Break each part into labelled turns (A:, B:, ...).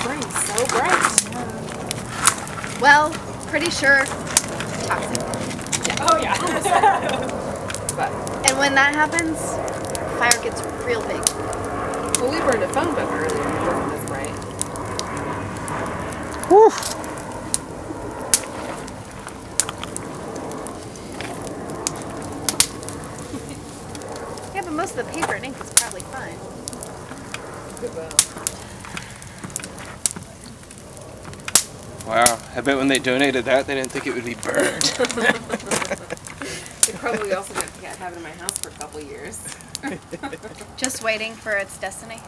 A: brain's so bright.
B: Well, pretty sure toxic.
A: Yeah. Oh yeah. But
B: and when that happens, fire gets real big.
A: well, we burned a phone book earlier and it wasn't this bright.
C: Whew.
B: Yeah, but most of the paper and ink is probably fine.
C: Wow, I bet when they donated that, they didn't think it would be burned.
A: They probably also didn't have it in my house for a couple years.
B: Just waiting for its destiny.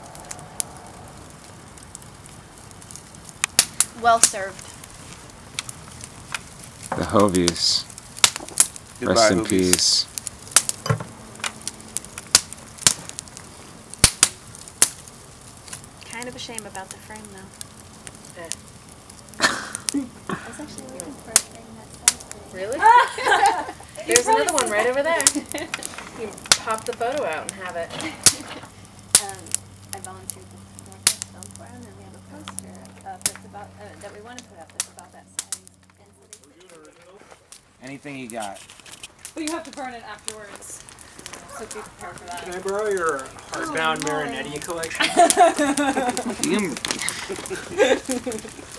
B: Well served.
C: The Hovies.
D: Goodbye,
C: Rest in
D: Hovies.
C: peace.
B: Kind of a shame about the frame, though.
E: I was actually looking for a thing that says this.
A: Really? There's another one right over there. You pop the photo out and have it.
E: I volunteered with Northwest Film Forum, and we have a poster that's about that we want to put up that's about that size density.
C: Anything you got?
F: But you have to burn it afterwards. So be prepared for that.
G: Can I borrow your hardbound Marinetti collection?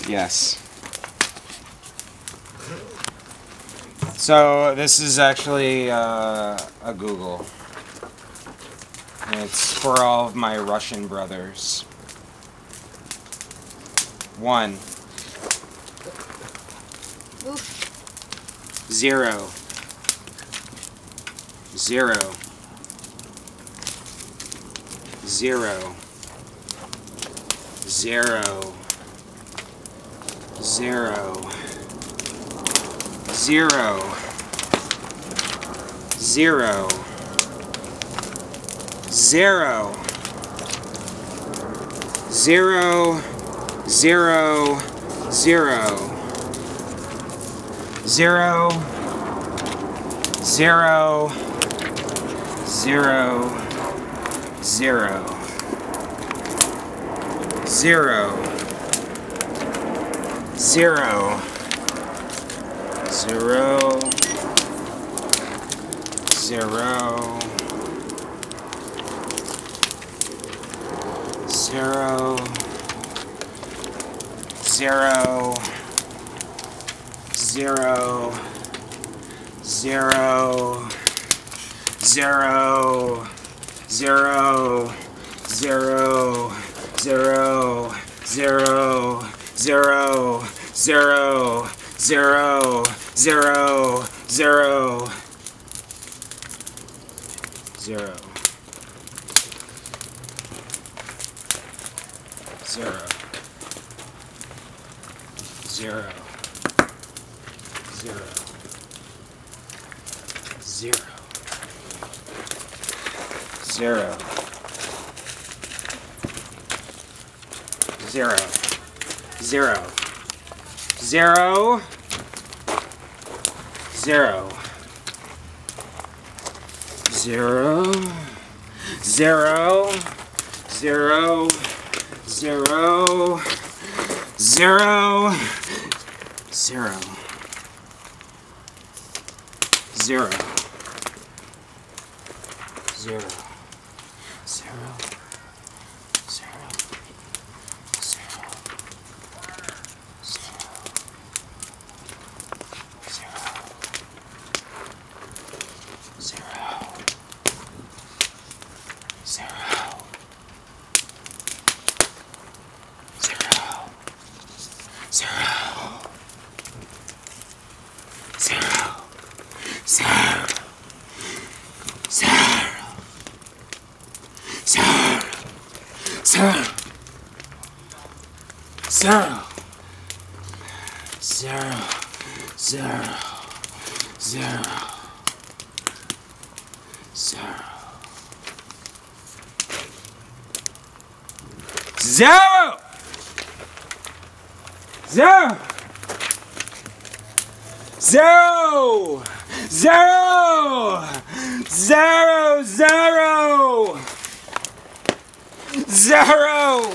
C: Yes. So this is actually a Google. It's for all of my Russian brothers. 1.
B: Oof.
C: 0. 0. 0. 0. 0. 0. 0. 0. 0. 0. 0. 0. 0. 0. 0. 0. 0. 0. 0. 0. 0. 0. 0. 0. 0. 0. 0. 0. 0. 0. 0. 0. 0. 0. 0. 0. 0. 0. 0. 0. 0. 0. 0. 0. 0. 0. 0. 0. 0. 0. 0. 0. 0.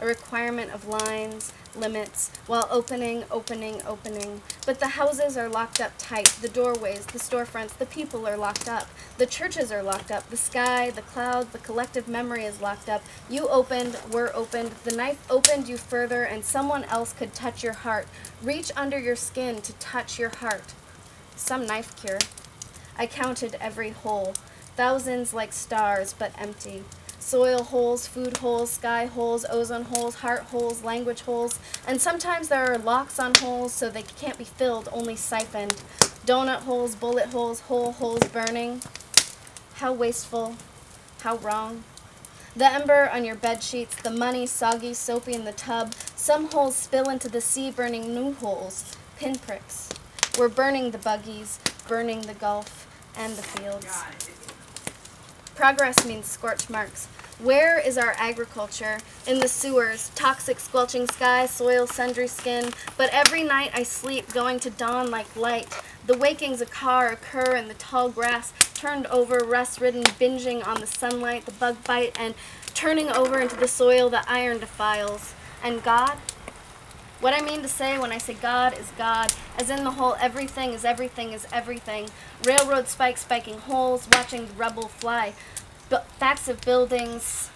B: a requirement of lines, limits, while opening. But the houses are locked up tight, the doorways, the storefronts, the people are locked up, the churches are locked up, the sky, the clouds, the collective memory is locked up. You opened, we're opened, the knife opened you further, and someone else could touch your heart, reach under your skin to touch your heart. Some knife cure. I counted every hole, thousands like stars, but empty. Soil holes, food holes, sky holes, ozone holes, heart holes, language holes, and sometimes there are locks on holes so they can't be filled, only siphoned. Donut holes, bullet holes, hole holes burning. How wasteful, how wrong. The ember on your bed sheets, the money soggy, soapy in the tub. Some holes spill into the sea, burning new holes, pinpricks. We're burning the buggies, burning the Gulf and the fields. Progress means scorch marks. Where is our agriculture? In the sewers, toxic squelching sky, soil, sundry skin. But every night I sleep, going to dawn like light. The wakings of car occur in the tall grass, turned over, rust-ridden, binging on the sunlight, the bug bite, and turning over into the soil the iron defiles. And God? What I mean to say when I say God is God, as in the whole everything is everything is everything. Railroad spikes spiking holes, watching the rubble fly. Backs of buildings,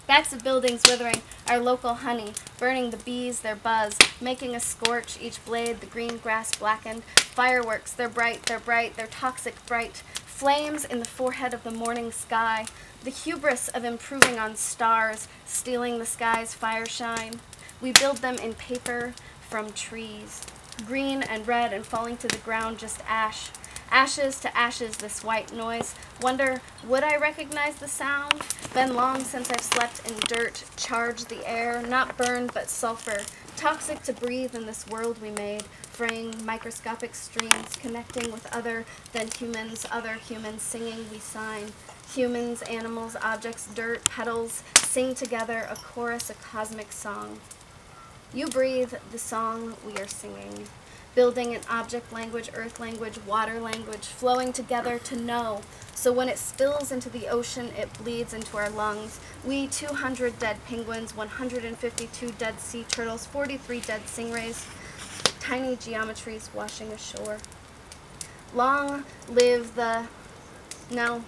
B: backs of buildings withering, our local honey, burning the bees, their buzz, making a scorch, each blade, the green grass blackened. Fireworks, they're bright, they're toxic bright. Flames in the forehead of the morning sky, the hubris of improving on stars, stealing the sky's fire shine. We build them in paper from trees, green and red and falling to the ground just ash. Ashes to ashes, this white noise. Wonder, would I recognize the sound? Been long since I've slept in dirt, charged the air, not burned but sulfur. Toxic to breathe in this world we made, fraying microscopic streams, connecting with other humans, singing we sign. Humans, animals, objects, dirt, petals, sing together a chorus, a cosmic song. You breathe the song we are singing, building an object language, earth language, water language, flowing together to know. So when it spills into the ocean, it bleeds into our lungs. We 200 dead penguins, 152 dead sea turtles, 43 dead stingrays, tiny geometries washing ashore. Long live the... No.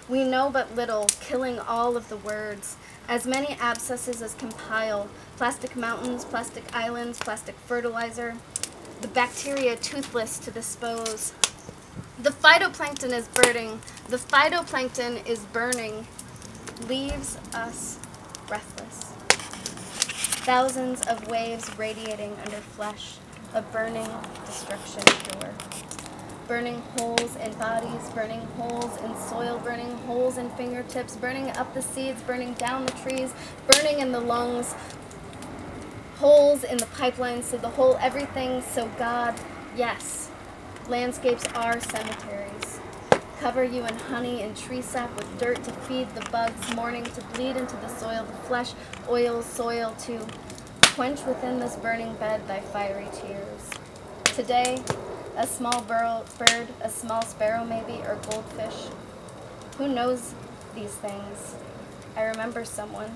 B: We know but little, killing all of the words. As many abscesses as compile, plastic mountains, plastic islands, plastic fertilizer, the bacteria toothless to dispose. The phytoplankton is burning, leaves us breathless. Thousands of waves radiating under flesh, a burning destruction pure. Burning holes in bodies, burning holes in soil, burning holes in fingertips, burning up the seeds, burning down the trees, burning in the lungs, holes in the pipelines, so the whole everything, so God, yes. Landscapes are cemeteries. Cover you in honey and tree sap with dirt to feed the bugs, mourning to bleed into the soil, the flesh, oil, soil to quench within this burning bed thy fiery tears. Today, a small bird, a small sparrow maybe, or goldfish. Who knows these things? I remember someone.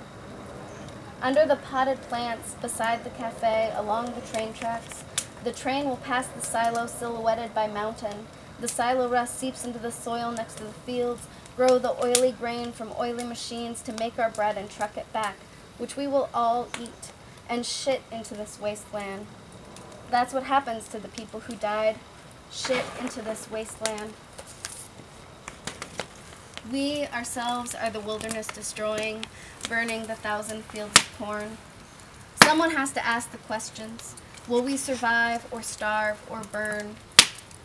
B: Under the potted plants, beside the cafe, along the train tracks, the train will pass the silo silhouetted by mountain. The silo rust seeps into the soil next to the fields, grow the oily grain from oily machines to make our bread and truck it back, which we will all eat, and shit into this wasteland. That's what happens to the people who died. Shit into this wasteland. We ourselves are the wilderness destroying, burning the 1,000 fields of corn. Someone has to ask the questions. Will we survive or starve or burn?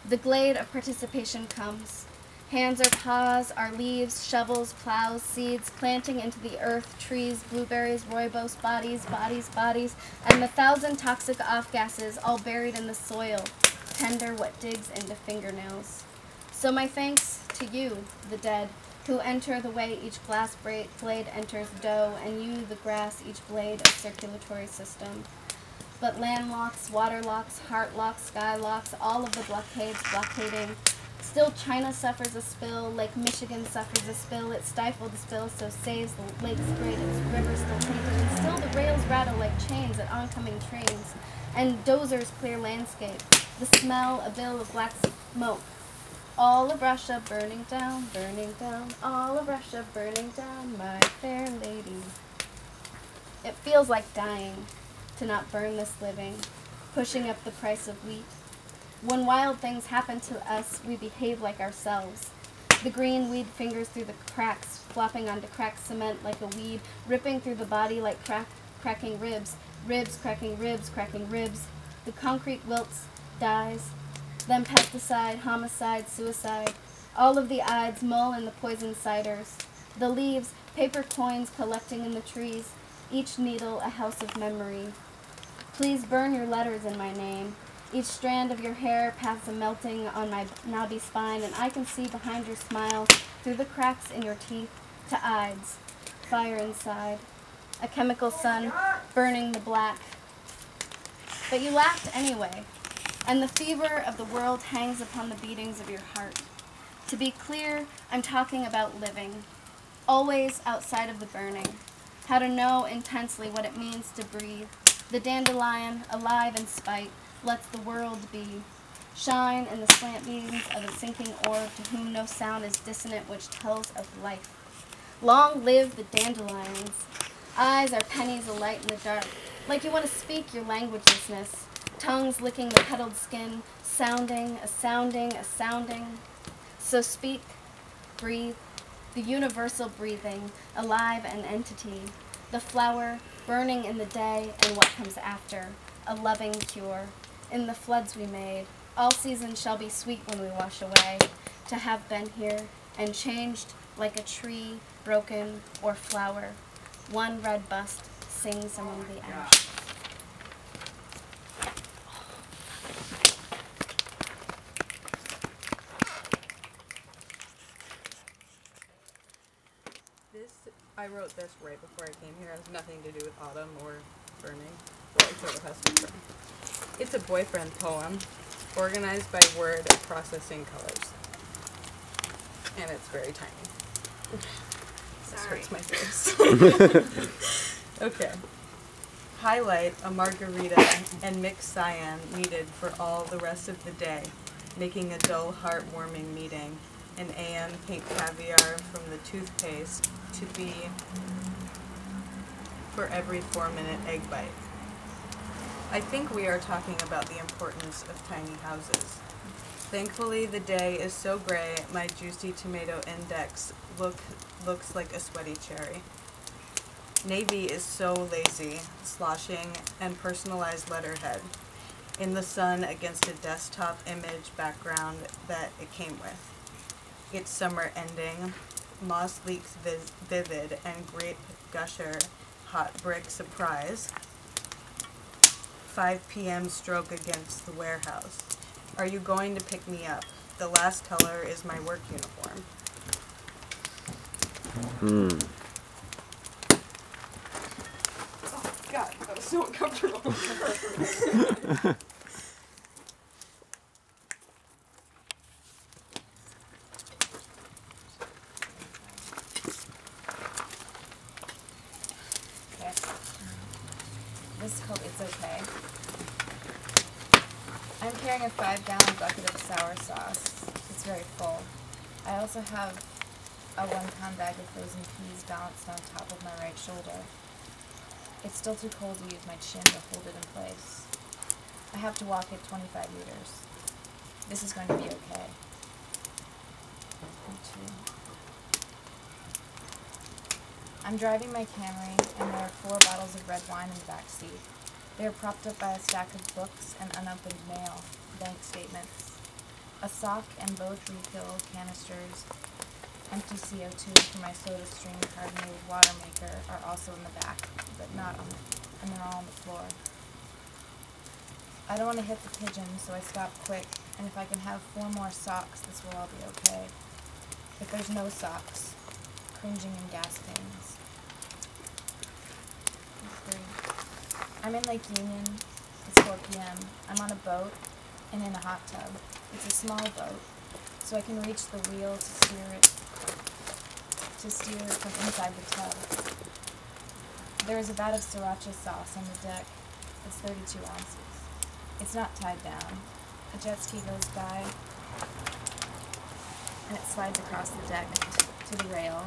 B: The glade of participation comes. Hands are paws, our leaves, shovels, plows, seeds, planting into the earth, trees, blueberries, rooibos, bodies, and the 1,000 toxic off-gases all buried in the soil, tender what digs into fingernails. So my thanks to you, the dead, who enter the way each glass blade enters dough, and you, the grass, each blade a circulatory system. But land locks, water locks, heart locks, sky locks, all of the blockades blockading, Still China suffers a spill, Lake Michigan suffers a spill, it stifled the spill, so saves the lake's grid, its river still tainted, and still the rails rattle like chains at oncoming trains, and dozers clear landscape, the smell, a bill of black smoke. All of Russia burning down, all of Russia burning down, my fair lady. It feels like dying to not burn this living, pushing up the price of wheat. When wild things happen to us, we behave like ourselves. The green weed fingers through the cracks, flopping onto cracked cement like a weed, ripping through the body like cracking ribs, ribs cracking ribs, cracking ribs. The concrete wilts, dies, then pesticide, homicide, suicide. All of the ides mull in the poison ciders. The leaves, paper coins collecting in the trees, each needle a house of memory. Please burn your letters in my name. Each strand of your hair paths a melting on my knobby spine, and I can see behind your smile, through the cracks in your teeth, to ides, fire inside, a chemical sun burning the black. But you laughed anyway, and the fever of the world hangs upon the beatings of your heart. To be clear, I'm talking about living, always outside of the burning, how to know intensely what it means to breathe. The dandelion, alive in spite, lets the world be. Shine in the slant beams of a sinking orb to whom no sound is dissonant which tells of life. Long live the dandelions. Eyes are pennies alight in the dark, like you want to speak your languagelessness. Tongues licking the petaled skin, sounding, a sounding, a sounding. So speak, breathe, the universal breathing, alive an entity. The flower, burning in the day and what comes after, a loving cure. In the floods we made, all seasons shall be sweet when we wash away, to have been here and changed like a tree, broken or flower. One red bust sings among the ash.
D: I wrote this right before I came here. It has nothing to do with autumn or burning. Well, it sort of has to burn. It's a boyfriend poem, organized by word and processing colors. And it's very tiny. This hurts my face. Okay. Highlight a margarita and mixed cyan needed for all the rest of the day, making a dull, heartwarming meeting. An AM pink caviar from the toothpaste to be for every 4-minute egg bite. I think we are talking about the importance of tiny houses. Thankfully, the day is so gray, my juicy tomato index looks like a sweaty cherry. Navy is so lazy, sloshing, and personalized letterhead in the sun against a desktop image background that it came with. It's summer ending, moss leaks vivid, and grape gusher, hot brick surprise. 5 p.m. stroke against the warehouse. Are you going to pick me up? The last color is my work uniform.
F: Oh, God, that was so uncomfortable.
H: This coat, it's okay. I'm carrying a 5-gallon bucket of sour sauce. It's very full. I also have a 1-pound bag of frozen peas balanced on top of my right shoulder. It's still too cold to use my chin to hold it in place. I have to walk it 25 meters. This is going to be okay. I'm driving my Camry, and there are 4 bottles of red wine in the back seat. They are propped up by a stack of books and unopened mail, bank statements. A sock and both refill canisters, empty CO2 for my soda stream carbonated water maker are also in the back, but not on and they're all on the floor. I don't want to hit the pigeon, so I stop quick, and if I can have 4 more socks, this will all be okay. If there's no socks, cringing and gasping. I'm in Lake Union. It's 4 p.m. I'm on a boat and in a hot tub. It's a small boat, so I can reach the wheel to steer from inside the tub. There is a vat of sriracha sauce on the deck. It's 32 ounces. It's not tied down. A jet ski goes by, and it slides across the deck to the rail.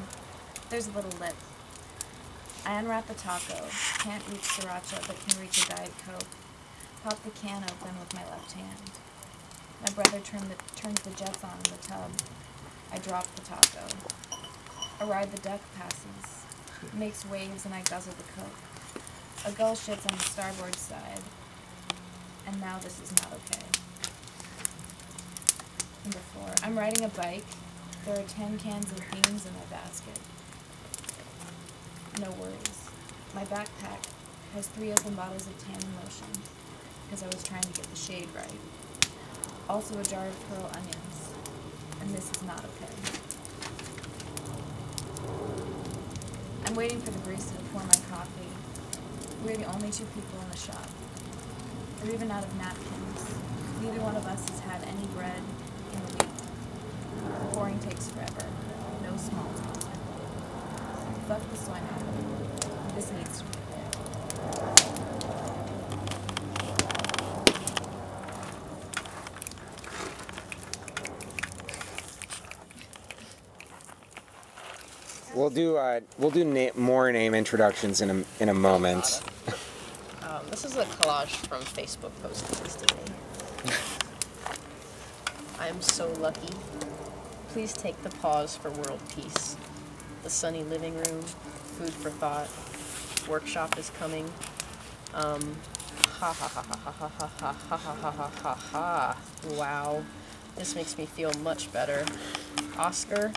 H: There's a little lip. I unwrap a taco. Can't reach sriracha, but can reach a Diet Coke. Pop the can open with my left hand. My brother turns the jets on in the tub. I drop the taco. A ride the deck passes. Makes waves and I guzzle the Coke. A gull shits on the starboard side. And now this is not okay. Number 4. I'm riding a bike. There are 10 cans of beans in my basket. No worries. My backpack has 3 open bottles of tannin lotion, because I was trying to get the shade right. Also a jar of pearl onions. And this is not okay. I'm waiting for the barista to pour my coffee. We're the only 2 people in the shop. We're even out of napkins. Neither one of us has had any bread in a week. The pouring takes forever. No small talk. Fuck the soy milk. This needs to be there.
I: We'll do more name introductions in a moment.
J: This is a collage from Facebook posted yesterday. I am so lucky. Please take the pause for world peace. The sunny living room, food for thought. Workshop is coming. Ha ha ha ha ha ha ha ha ha ha ha ha ha. Wow. This makes me feel much better. Oscar,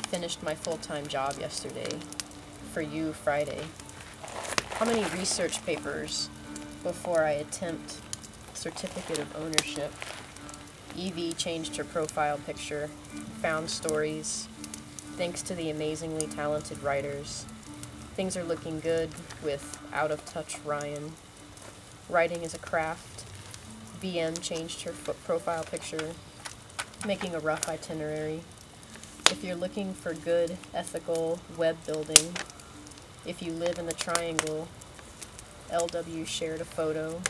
J: finished my full-time job yesterday. For you, Friday. How many research papers before I attempt certificate of ownership? Evie changed her profile picture, found stories. Thanks to the amazingly talented writers. Things are looking good with out-of-touch Ryan. Writing is a craft. BM changed her profile picture, making a rough itinerary. If you're looking for good, ethical web building, if you live in the triangle, LW shared a photo.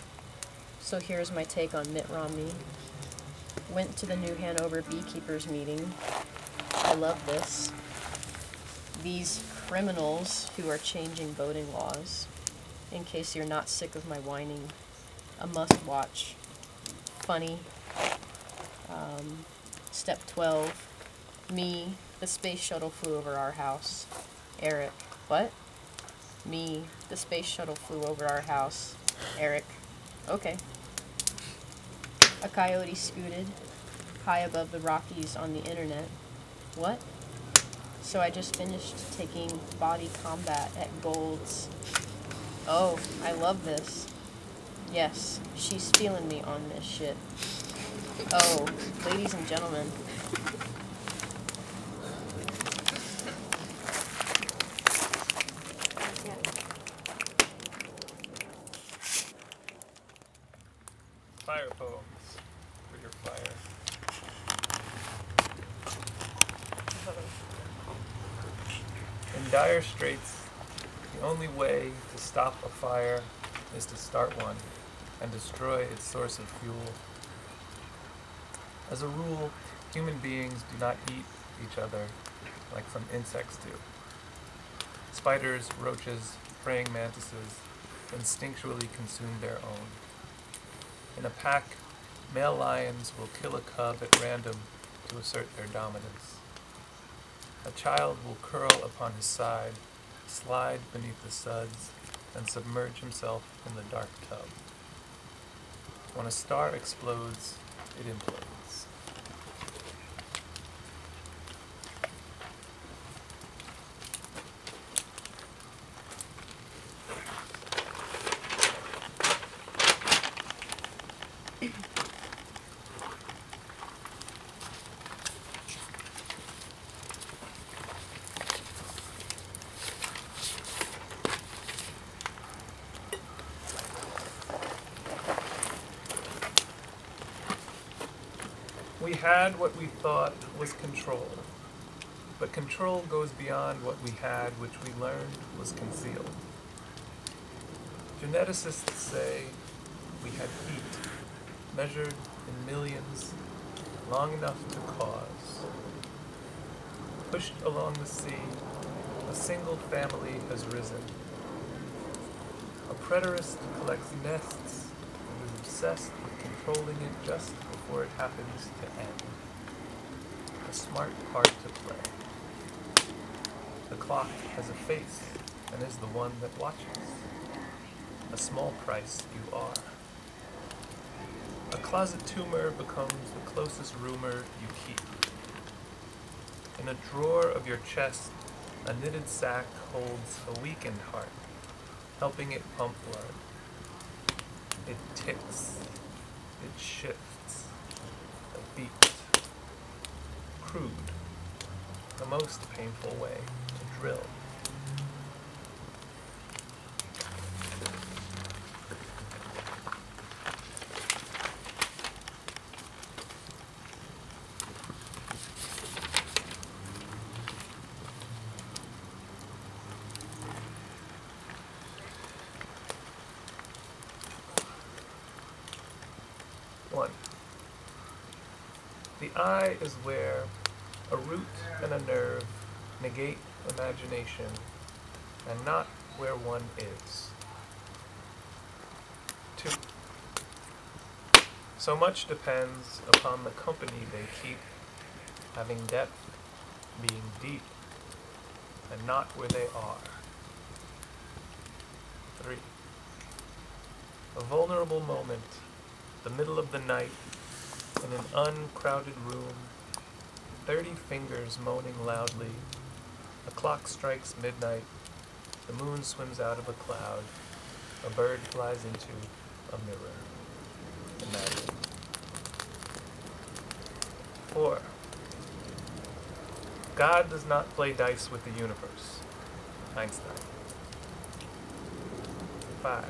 J: So here's my take on Mitt Romney. Went to the New Hanover Beekeepers meeting. I love this. These criminals who are changing voting laws. In case you're not sick of my whining. A must watch. Funny. Step 12. Me, the space shuttle flew over our house. Eric, what? Me, the space shuttle flew over our house. Eric, okay. A coyote scooted high above the Rockies on the internet. What? So I just finished taking body combat at Gold's. Oh, I love this. Yes, she's feeling me on this shit. Oh, ladies and gentlemen.
K: Fire poems for your fire. In dire straits, the only way to stop a fire is to start one and destroy its source of fuel. As a rule, human beings do not eat each other like some insects do. Spiders, roaches, praying mantises instinctually consume their own. In a pack, male lions will kill a cub at random to assert their dominance. A child will curl upon his side, slide beneath the suds, and submerge himself in the dark tub. When a star explodes, it implodes. had what we thought was control, but control goes beyond what we had, which we learned was concealed. Geneticists say we had heat, measured in millions, long enough to cause. Pushed along the sea, a single family has risen. A preterist collects nests and is obsessed with controlling it just before it happens to end. A smart part to play. The clock has a face and is the one that watches. A small price you are. A closet tumor becomes the closest rumor you keep. In a drawer of your chest, a knitted sack holds a weakened heart, helping it pump blood. It ticks. It shifts. A beat. Crude. The most painful way to drill. The eye is where a root and a nerve negate imagination, and not where one is. 2. So much depends upon the company they keep, having depth, being deep, and not where they are. 3. A vulnerable moment, the middle of the night, in an uncrowded room, 30 fingers moaning loudly, a clock strikes midnight, the moon swims out of a cloud, a bird flies into a mirror. Imagine. 4. God does not play dice with the universe. Einstein. 5.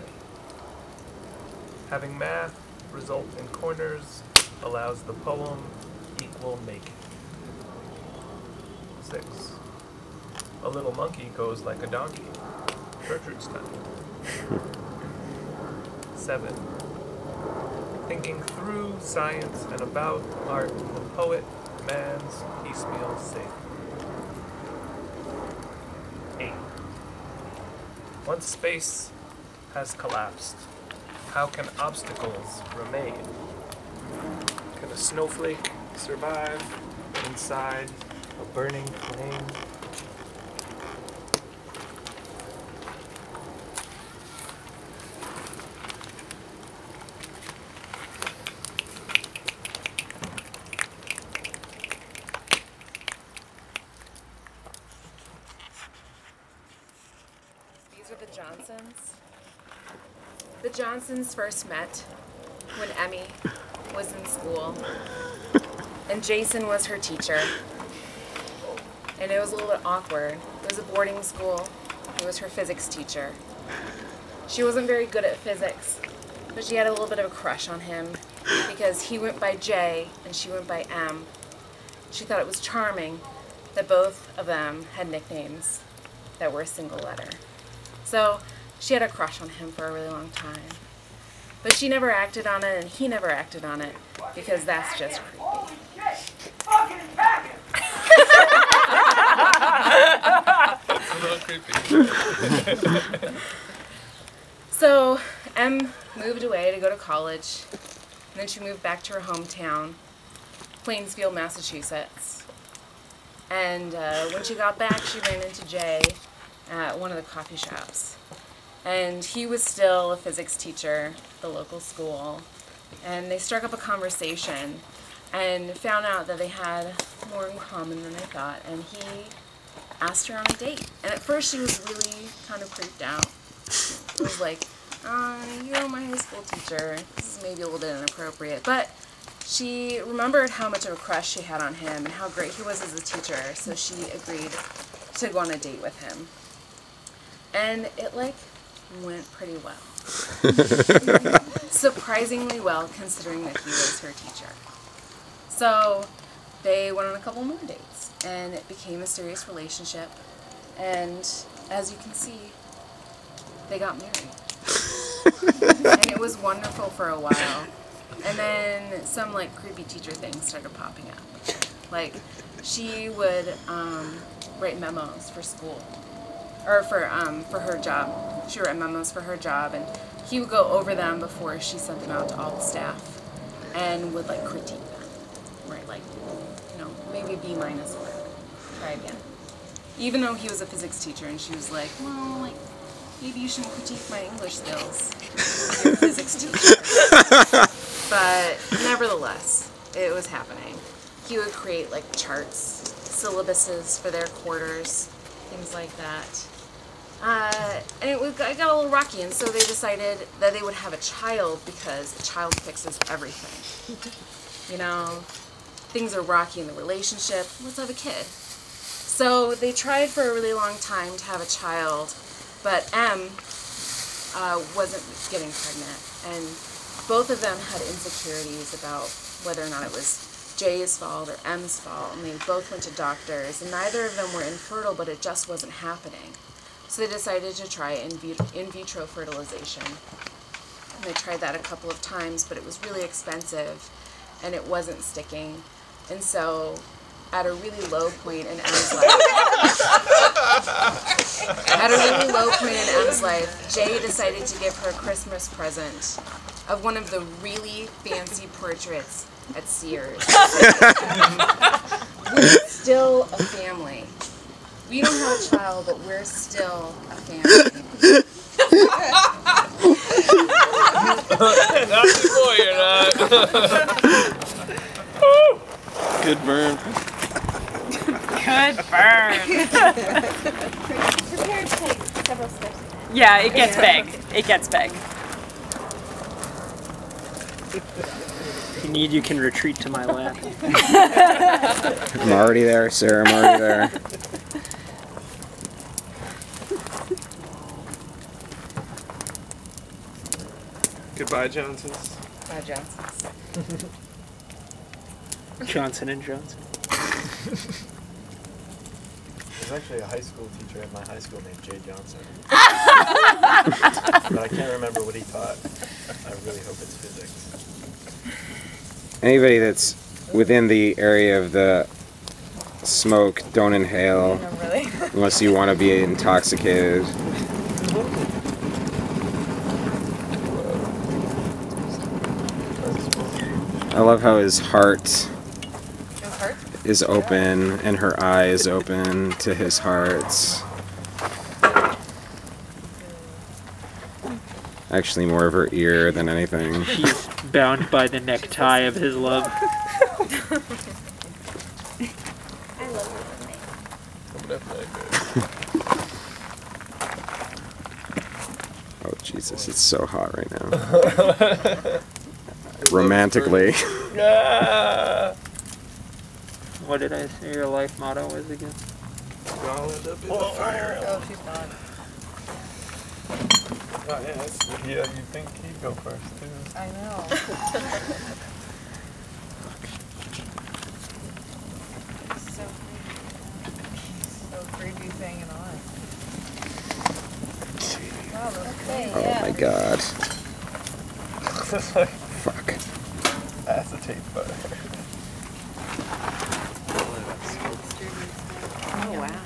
K: Having math result in corners allows the poem equal making. 6. A little monkey goes like a donkey. Gertrude's time. 7. Thinking through science and about art, the poet, man's piecemeal savior. 8. Once space has collapsed, how can obstacles remain? Can a snowflake survive inside a burning flame?
A: These are the Johnsons. The Johnsons first met when Emmy was in school, and Jason was her teacher. And it was a little bit awkward. It was a boarding school. He was her physics teacher. She wasn't very good at physics, but she had a little bit of a crush on him because he went by J and she went by M. She thought it was charming that both of them had nicknames that were a single letter. So she had a crush on him for a really long time. But she never acted on it, and he never acted on it, because that's just creepy.
K: It's a little creepy.
A: So Em moved away to go to college, and then she moved back to her hometown, Plainsfield, Massachusetts. And when she got back, she ran into Jay at one of the coffee shops. And he was still a physics teacher at the local school. And they struck up a conversation and found out that they had more in common than they thought. And he asked her on a date. And at first she was really kind of creeped out. It was like, you're my high school teacher. This is maybe a little bit inappropriate. But she remembered how much of a crush she had on him and how great he was as a teacher. So she agreed to go on a date with him. And it went pretty well. Surprisingly well, considering that he was her teacher. So they went on a couple more dates, and it became a serious relationship. And as you can see, they got married. And it was wonderful for a while. And then some like creepy teacher things started popping up. Like she would write memos for school, or for her job. She would write memos for her job, and he would go over them before she sent them out to all the staff, and would like critique them, right? Like, you know, maybe B- work. Try again. Even though he was a physics teacher, and she was like, well, like, maybe you shouldn't critique my English skills. You're a physics teacher. But nevertheless, it was happening. He would create like charts, syllabuses for their quarters, things like that. And it got a little rocky, and so they decided that they would have a child because a child fixes everything. You know, things are rocky in the relationship, let's have a kid. So they tried for a really long time to have a child, but M wasn't getting pregnant, and both of them had insecurities about whether or not it was J's fault or M's fault, and they both went to doctors, and neither of them were infertile, but it just wasn't happening. So they decided to try in vitro fertilization. And they tried that a couple of times, but it was really expensive, and it wasn't sticking. And so, at a really low point in M's life, Jay decided to give her a Christmas present of one of the really fancy portraits at Sears. We're still a family. We don't have a child, but we're still a family.
K: Not before you're not.
C: Good burn.
F: Good burn.
E: Prepare to take several steps.
F: Yeah, it gets big. It gets big.
G: If you need, you can retreat to my lap.
I: I'm already there, sir. I'm already there.
K: Goodbye, Johnsons.
A: Bye, Johnsons.
G: Johnson and Johnson.
L: There's actually a high school teacher at my high school named Jay Johnson. But I can't remember what he taught. I really hope it's physics.
I: Anybody that's within the area of the smoke, don't inhale.
F: No, really?
I: Unless you want to be intoxicated. I love how his heart is open and her eye is open to his heart. Actually, more of her ear than anything.
G: He's bound by the necktie of his love.
E: I love your roommate.
I: Oh Jesus, it's so hot right now. Romantically.
G: What did I say your life motto was again?
K: I'll end up in the fire.
D: Oh, she's gone.
K: Oh, yeah, you'd think he'd go first, too.
D: I know. So creepy hanging on. Wow, okay,
I: Oh my God. Fuck.
K: Acetate butter.
A: Oh, wow.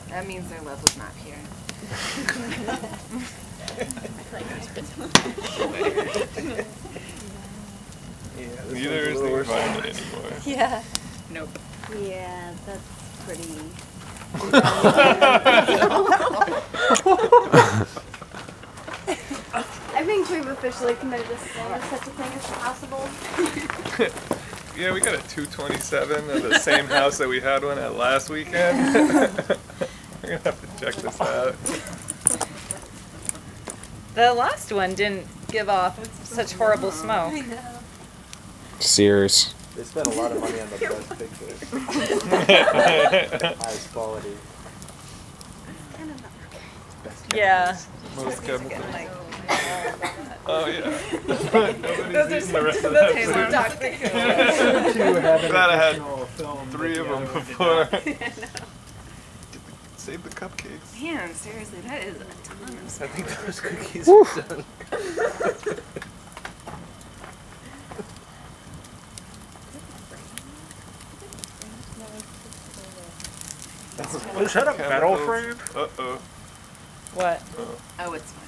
A: That means their love was not pure.
K: Yeah, neither is the environment anymore.
F: Yeah.
A: Nope.
E: Yeah, that's pretty.
B: I think we've officially committed a sin if such a thing is possible.
K: Yeah, we got a 227 of the same house that we had one at last weekend. We're gonna have to check this out.
F: The last one didn't give off such horrible smoke.
I: Sears.
L: They spent a lot of money on the best pictures. Highest quality.
E: Kind of not okay.
L: Best
F: Yeah.
K: Most chemicals.
D: Getting like
K: Oh yeah.
F: Those are
K: eating the rest of
F: those
K: that
F: are some toxic
K: Glad I had
L: film
K: 3 of them before. Save the cupcakes.
A: Man, seriously, that is a ton of
K: I think those cookies
I: Woo.
K: are done.
G: Was that a metal frame?
K: Uh-oh.
J: What?
A: Oh, it's fine.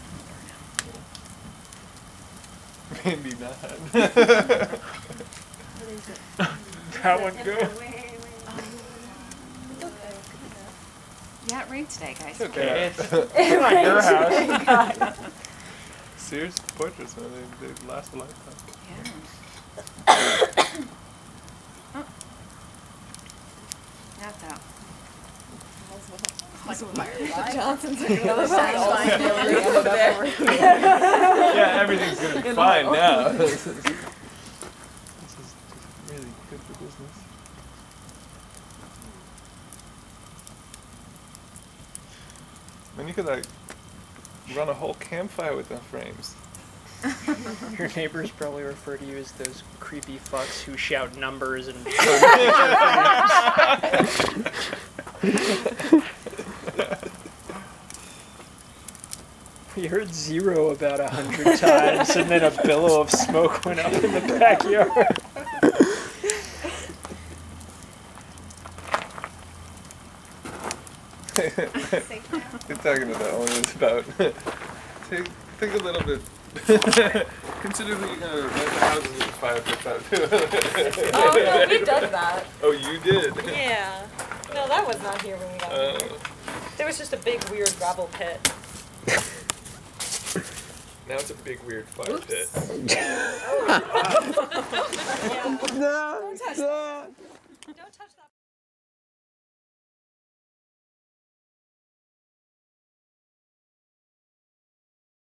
K: Maybe not.
G: That one go?
A: Yeah, it rained today, guys.
G: Okay. It's not your house.
K: Sears portraits, man, they last a lifetime.
A: Yeah. That's out.
F: Johnson's
K: Yeah, everything's gonna be fine now. This is really good for business. Man, you could like run a whole campfire with them frames.
G: Your neighbors probably refer to you as those creepy fucks who shout numbers and We heard 0 about 100 times, and then a billow of smoke went up in the backyard.
K: You're talking about that one was about think a little bit. Consider who you're gonna rent the houses with the fire pits out to.
F: Oh no, we did that.
K: Oh, you did?
F: Yeah. No, that was not here when we got here. There was just a big weird gravel pit.
K: Now it's a big weird fire pit.
F: Don't touch that. Don't touch that.